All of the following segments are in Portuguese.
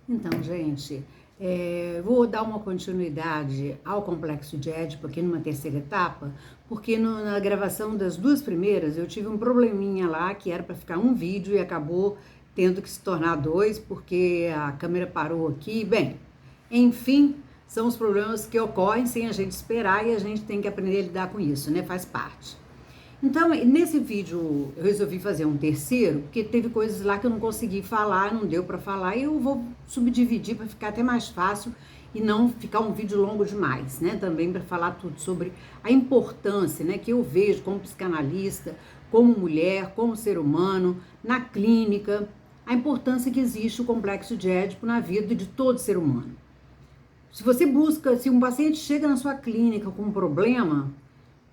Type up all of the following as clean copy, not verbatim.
Então, gente, vou dar uma continuidade ao Complexo de Édipo aqui numa terceira etapa, porque na gravação das duas primeiras eu tive um probleminha lá que era para ficar um vídeo e acabou tendo que se tornar dois, porque a câmera parou aqui. Bem, enfim, são os problemas que ocorrem sem a gente esperar e a gente tem que aprender a lidar com isso, né? Faz parte. Então, nesse vídeo, eu resolvi fazer um terceiro, porque teve coisas lá que eu não consegui falar, não deu para falar, e eu vou subdividir para ficar até mais fácil e não ficar um vídeo longo demais, né? Também para falar tudo sobre a importância, né, que eu vejo como psicanalista, como mulher, como ser humano, na clínica, a importância que existe o complexo de Édipo na vida de todo ser humano. Se você busca, se um paciente chega na sua clínica com um problema,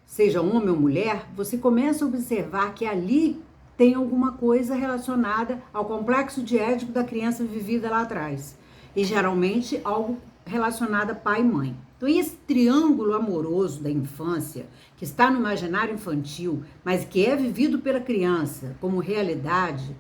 seja homem ou mulher, você começa a observar que ali tem alguma coisa relacionada ao complexo de Édipo da criança vivida lá atrás. E geralmente algo relacionado a pai e mãe. Então esse triângulo amoroso da infância, que está no imaginário infantil, mas que é vivido pela criança como realidade,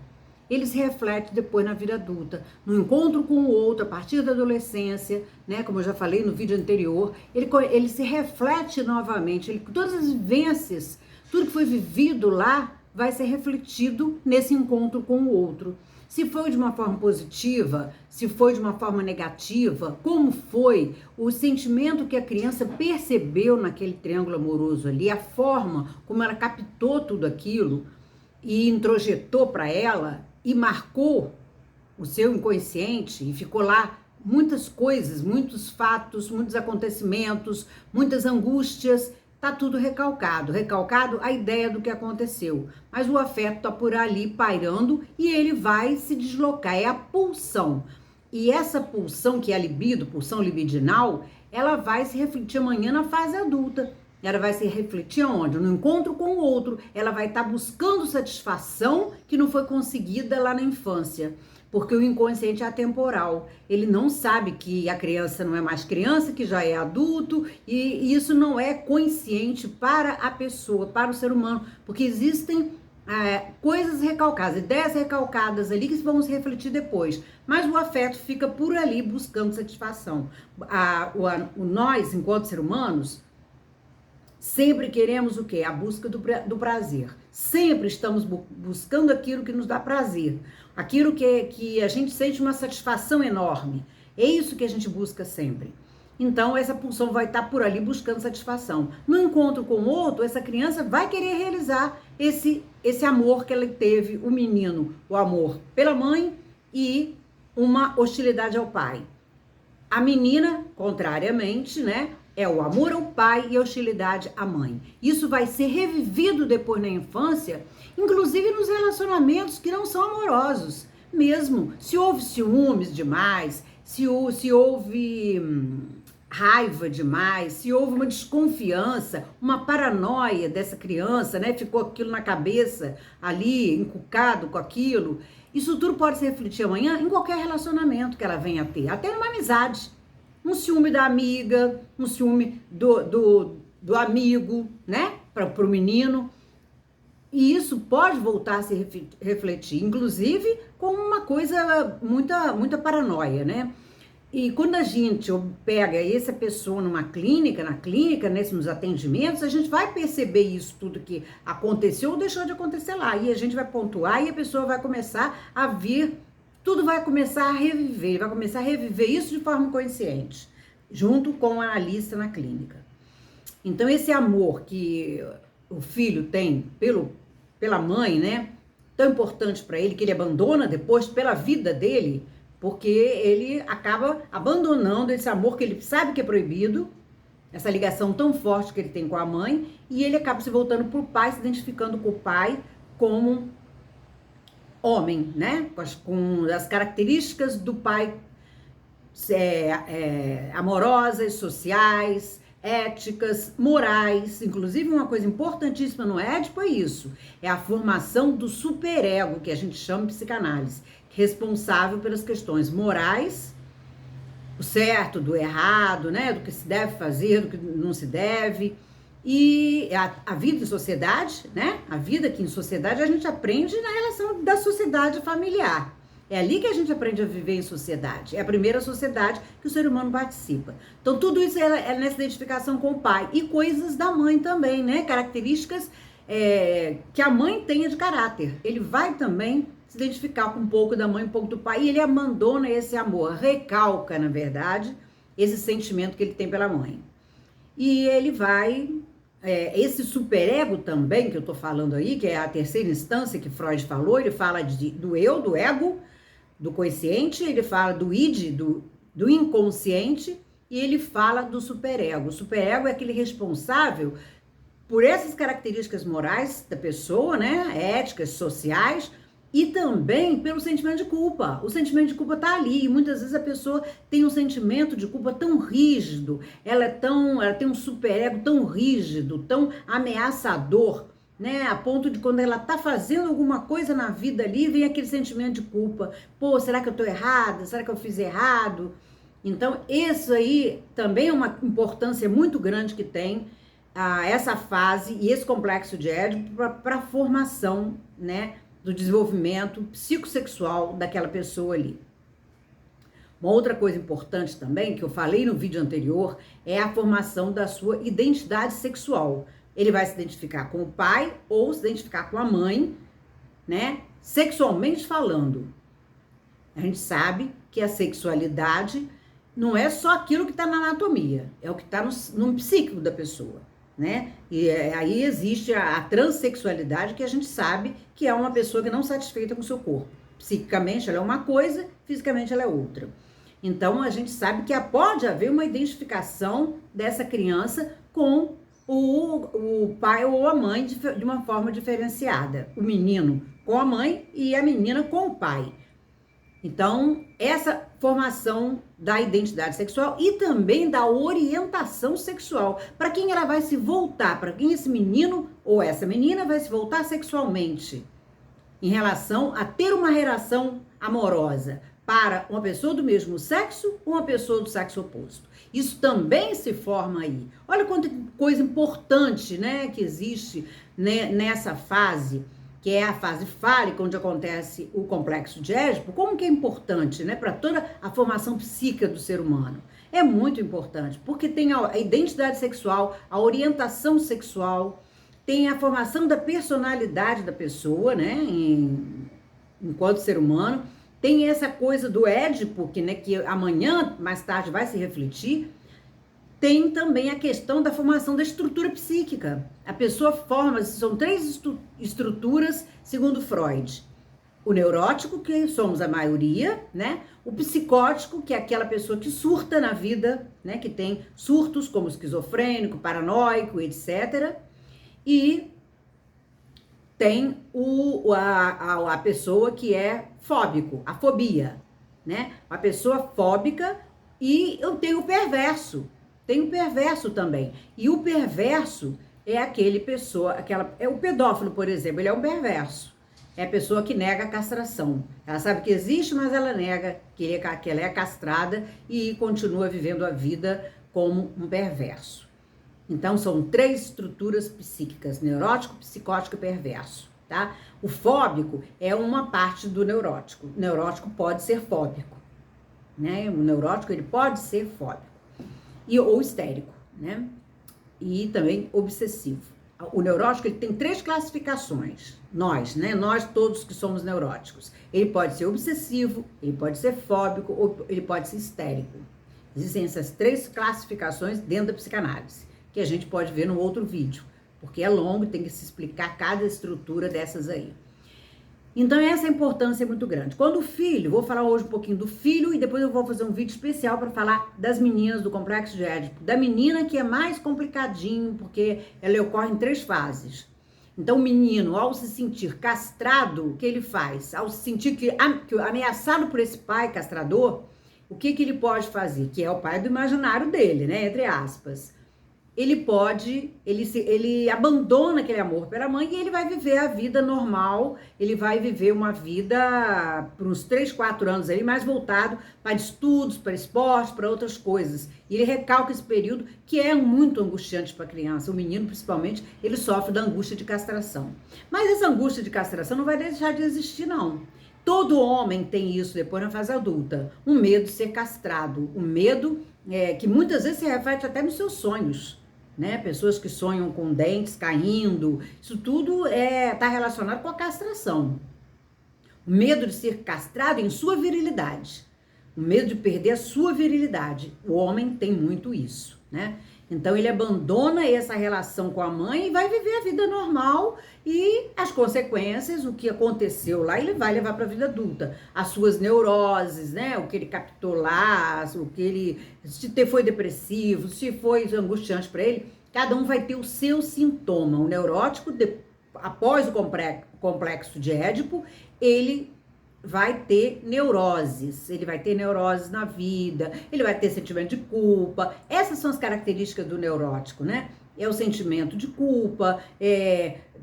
ele se reflete depois na vida adulta, no encontro com o outro, a partir da adolescência, né? Como eu já falei no vídeo anterior, ele se reflete novamente, todas as vivências, tudo que foi vivido lá, vai ser refletido nesse encontro com o outro. Se foi de uma forma positiva, se foi de uma forma negativa, como foi o sentimento que a criança percebeu naquele triângulo amoroso ali, a forma como ela captou tudo aquilo e introjetou para ela, e marcou o seu inconsciente e ficou lá muitas coisas, muitos fatos, muitos acontecimentos, muitas angústias, tá tudo recalcado a ideia do que aconteceu, mas o afeto tá por ali pairando e ele vai se deslocar, é a pulsão. E essa pulsão que é a libido, pulsão libidinal, ela vai se refletir amanhã na fase adulta. Ela vai se refletir aonde? No encontro com o outro. Ela vai estar buscando satisfação que não foi conseguida lá na infância. Porque o inconsciente é atemporal. Ele não sabe que a criança não é mais criança, que já é adulto, e isso não é consciente para a pessoa, para o ser humano. Porque existem coisas recalcadas, ideias recalcadas ali que vão se refletir depois. Mas o afeto fica por ali buscando satisfação. Nós, enquanto seres humanos, sempre queremos o quê? A busca do prazer. Sempre estamos buscando aquilo que nos dá prazer. Aquilo que a gente sente uma satisfação enorme. É isso que a gente busca sempre. Então, essa pulsão vai estar por ali buscando satisfação. No encontro com o outro, essa criança vai querer realizar esse amor que ela teve, o menino, o amor pela mãe e uma hostilidade ao pai. A menina, contrariamente, né? É o amor ao pai e a hostilidade à mãe. Isso vai ser revivido depois na infância, inclusive nos relacionamentos que não são amorosos. Mesmo se houve ciúmes demais, se houve raiva demais, se houve uma desconfiança, uma paranoia dessa criança, né? Ficou aquilo na cabeça ali, encucado com aquilo. Isso tudo pode se refletir amanhã em qualquer relacionamento que ela venha a ter, até numa amizade. Um ciúme da amiga, um ciúme do amigo, né? Para o menino. E isso pode voltar a se refletir, inclusive com uma coisa, muita paranoia, né? E quando a gente pega essa pessoa na clínica, nos atendimentos, a gente vai perceber isso tudo que aconteceu ou deixou de acontecer lá. E a gente vai pontuar e a pessoa vai começar a vir. Tudo vai começar a reviver, vai começar a reviver isso de forma consciente, junto com o analista na clínica. Então, esse amor que o filho tem pela mãe, né, tão importante para ele, que ele abandona depois pela vida dele, porque ele acaba abandonando esse amor que ele sabe que é proibido, essa ligação tão forte que ele tem com a mãe, e ele acaba se voltando pro pai, se identificando com o pai como homem, né? Com as características do pai amorosas, sociais, éticas, morais. Inclusive, uma coisa importantíssima no Édipo é isso. É a formação do superego, que a gente chama de psicanálise, responsável pelas questões morais, o certo, do errado, né? Do que se deve fazer, do que não se deve. E a vida em sociedade, né? A vida aqui em sociedade a gente aprende na relação da sociedade familiar. É ali que a gente aprende a viver em sociedade. É a primeira sociedade que o ser humano participa. Então, tudo isso é nessa identificação com o pai. E coisas da mãe também, né? Características que a mãe tenha de caráter. Ele vai também se identificar com um pouco da mãe, um pouco do pai, e ele abandona esse amor, recalca, na verdade, esse sentimento que ele tem pela mãe. E ele vai... esse superego também, que eu tô falando aí, que é a terceira instância que Freud falou, ele fala do eu, do ego, do consciente, ele fala do id, do inconsciente, e ele fala do superego. O superego é aquele responsável por essas características morais da pessoa, né, éticas, sociais, e também pelo sentimento de culpa. O sentimento de culpa tá ali, e muitas vezes a pessoa tem um sentimento de culpa tão rígido, ela tem um superego tão rígido, tão ameaçador, né, a ponto de quando ela tá fazendo alguma coisa na vida ali, vem aquele sentimento de culpa. Pô, será que eu tô errada? Será que eu fiz errado? Então, isso aí também é uma importância muito grande que tem essa fase e esse complexo de Édipo para a formação, né, do desenvolvimento psicossexual daquela pessoa ali. Uma outra coisa importante também, que eu falei no vídeo anterior, é a formação da sua identidade sexual. Ele vai se identificar com o pai ou se identificar com a mãe, né, sexualmente falando. A gente sabe que a sexualidade não é só aquilo que está na anatomia, é o que está no psíquico da pessoa, né? E aí existe a transexualidade, que a gente sabe que é uma pessoa que não satisfeita com o seu corpo. Psiquicamente ela é uma coisa, fisicamente ela é outra. Então a gente sabe que pode haver uma identificação dessa criança com o pai ou a mãe de uma forma diferenciada. O menino com a mãe e a menina com o pai. Então, essa formação da identidade sexual e também da orientação sexual. Para quem ela vai se voltar, para quem esse menino ou essa menina vai se voltar sexualmente em relação a ter uma relação amorosa para uma pessoa do mesmo sexo ou uma pessoa do sexo oposto. Isso também se forma aí. Olha quanta coisa importante, né, que existe, né, nessa fase, que é a fase fálica, onde acontece o complexo de Édipo. Como que é importante, né, para toda a formação psíquica do ser humano. É muito importante, porque tem a identidade sexual, a orientação sexual, tem a formação da personalidade da pessoa, né, enquanto ser humano, tem essa coisa do Édipo, que amanhã, mais tarde, vai se refletir. Tem também a questão da formação da estrutura psíquica. A pessoa forma, são 3 estruturas, segundo Freud. O neurótico, que somos a maioria, né? O psicótico, que é aquela pessoa que surta na vida, né? Que tem surtos como esquizofrênico, paranoico, etc. E tem a pessoa que é fóbico, a fobia, né? A pessoa fóbica, e eu tenho o perverso. Tem o perverso também. E o perverso é é o pedófilo, por exemplo, ele é um perverso. É a pessoa que nega a castração. Ela sabe que existe, mas ela nega que ela é castrada e continua vivendo a vida como um perverso. Então, são 3 estruturas psíquicas: neurótico, psicótico e perverso, tá? O fóbico é uma parte do neurótico. O neurótico pode ser fóbico, né? O neurótico, ele pode ser fóbico. Ou histérico, né? E também obsessivo. O neurótico, ele tem 3 classificações. Nós, né? Nós todos que somos neuróticos. Ele pode ser obsessivo, ele pode ser fóbico, ou ele pode ser histérico. Existem essas 3 classificações dentro da psicanálise, que a gente pode ver no outro vídeo, porque é longo e tem que se explicar cada estrutura dessas aí. Então, essa importância é muito grande. Quando o filho, vou falar hoje um pouquinho do filho e depois eu vou fazer um vídeo especial para falar das meninas do complexo de Édipo. Da menina, que é mais complicadinho, porque ela ocorre em 3 fases. Então, o menino, ao se sentir castrado, o que ele faz? Ao se sentir ameaçado por esse pai castrador, o que ele pode fazer? Que é o pai do imaginário dele, né? Entre aspas. Ele abandona aquele amor pela mãe e ele vai viver a vida normal, ele vai viver uma vida por uns 3, 4 anos aí, mais voltado para estudos, para esporte, para outras coisas. E ele recalca esse período, que é muito angustiante para a criança. O menino, principalmente, ele sofre da angústia de castração. Mas essa angústia de castração não vai deixar de existir, não. Todo homem tem isso depois na fase adulta, o medo de ser castrado, o medo que muitas vezes se reflete até nos seus sonhos, né? Pessoas que sonham com dentes caindo, isso tudo está relacionado com a castração. O medo de ser castrado em sua virilidade, o medo de perder a sua virilidade. O homem tem muito isso, né? Então ele abandona essa relação com a mãe e vai viver a vida normal e as consequências, o que aconteceu lá, ele vai levar para a vida adulta. As suas neuroses, né? O que ele captou lá, o que ele, se foi depressivo, se foi angustiante para ele, cada um vai ter o seu sintoma. O neurótico, após o complexo de Édipo, ele vai ter neuroses, ele vai ter neuroses na vida, ele vai ter sentimento de culpa. Essas são as características do neurótico, né? É o sentimento de culpa,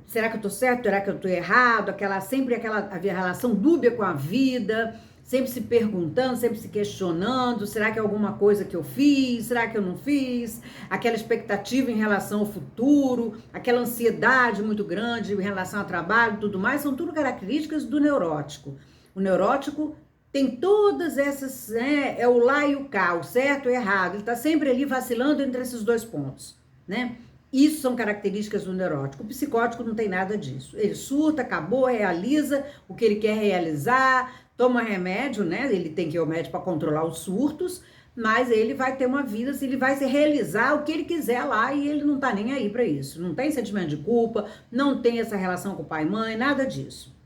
será que eu tô certo, será que eu tô errado, sempre aquela relação dúbia com a vida, sempre se perguntando, sempre se questionando, será que é alguma coisa que eu fiz, será que eu não fiz, aquela expectativa em relação ao futuro, aquela ansiedade muito grande em relação ao trabalho e tudo mais, são tudo características do neurótico. O neurótico tem todas essas, né, é o lá e o cá, o certo e o errado, ele está sempre ali vacilando entre esses dois pontos, né? Isso são características do neurótico. O psicótico não tem nada disso. Ele surta, acabou, realiza o que ele quer realizar, toma remédio, né? Ele tem que ir ao médico para controlar os surtos, mas ele vai ter uma vida, ele vai se realizar o que ele quiser lá e ele não tá nem aí para isso. Não tem sentimento de culpa, não tem essa relação com o pai e mãe, nada disso.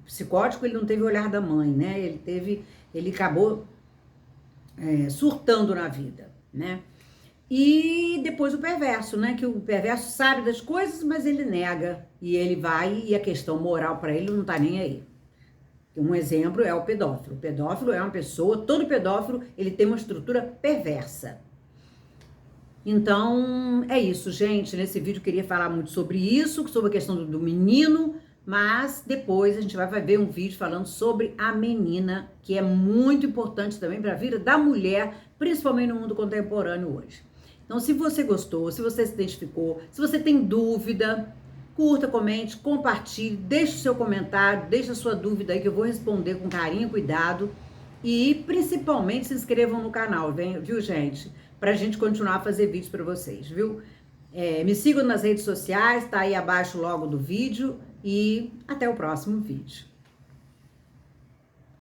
Psicótico, ele não teve o olhar da mãe, né? Ele acabou surtando na vida, né? E depois o perverso, né? Que o perverso sabe das coisas, mas ele nega. E ele vai, e a questão moral para ele não tá nem aí. Um exemplo é o pedófilo. O pedófilo é uma pessoa, todo pedófilo, ele tem uma estrutura perversa. Então, é isso, gente. Nesse vídeo eu queria falar muito sobre isso, sobre a questão do menino, mas depois a gente vai ver um vídeo falando sobre a menina, que é muito importante também para a vida da mulher, principalmente no mundo contemporâneo hoje. Então, se você gostou, se você se identificou, se você tem dúvida, curta, comente, compartilhe, deixe o seu comentário, deixe a sua dúvida aí que eu vou responder com carinho e cuidado. E principalmente se inscrevam no canal, viu, gente? Pra gente continuar a fazer vídeos para vocês, viu? Me sigam nas redes sociais, tá aí abaixo logo do vídeo. E até o próximo vídeo.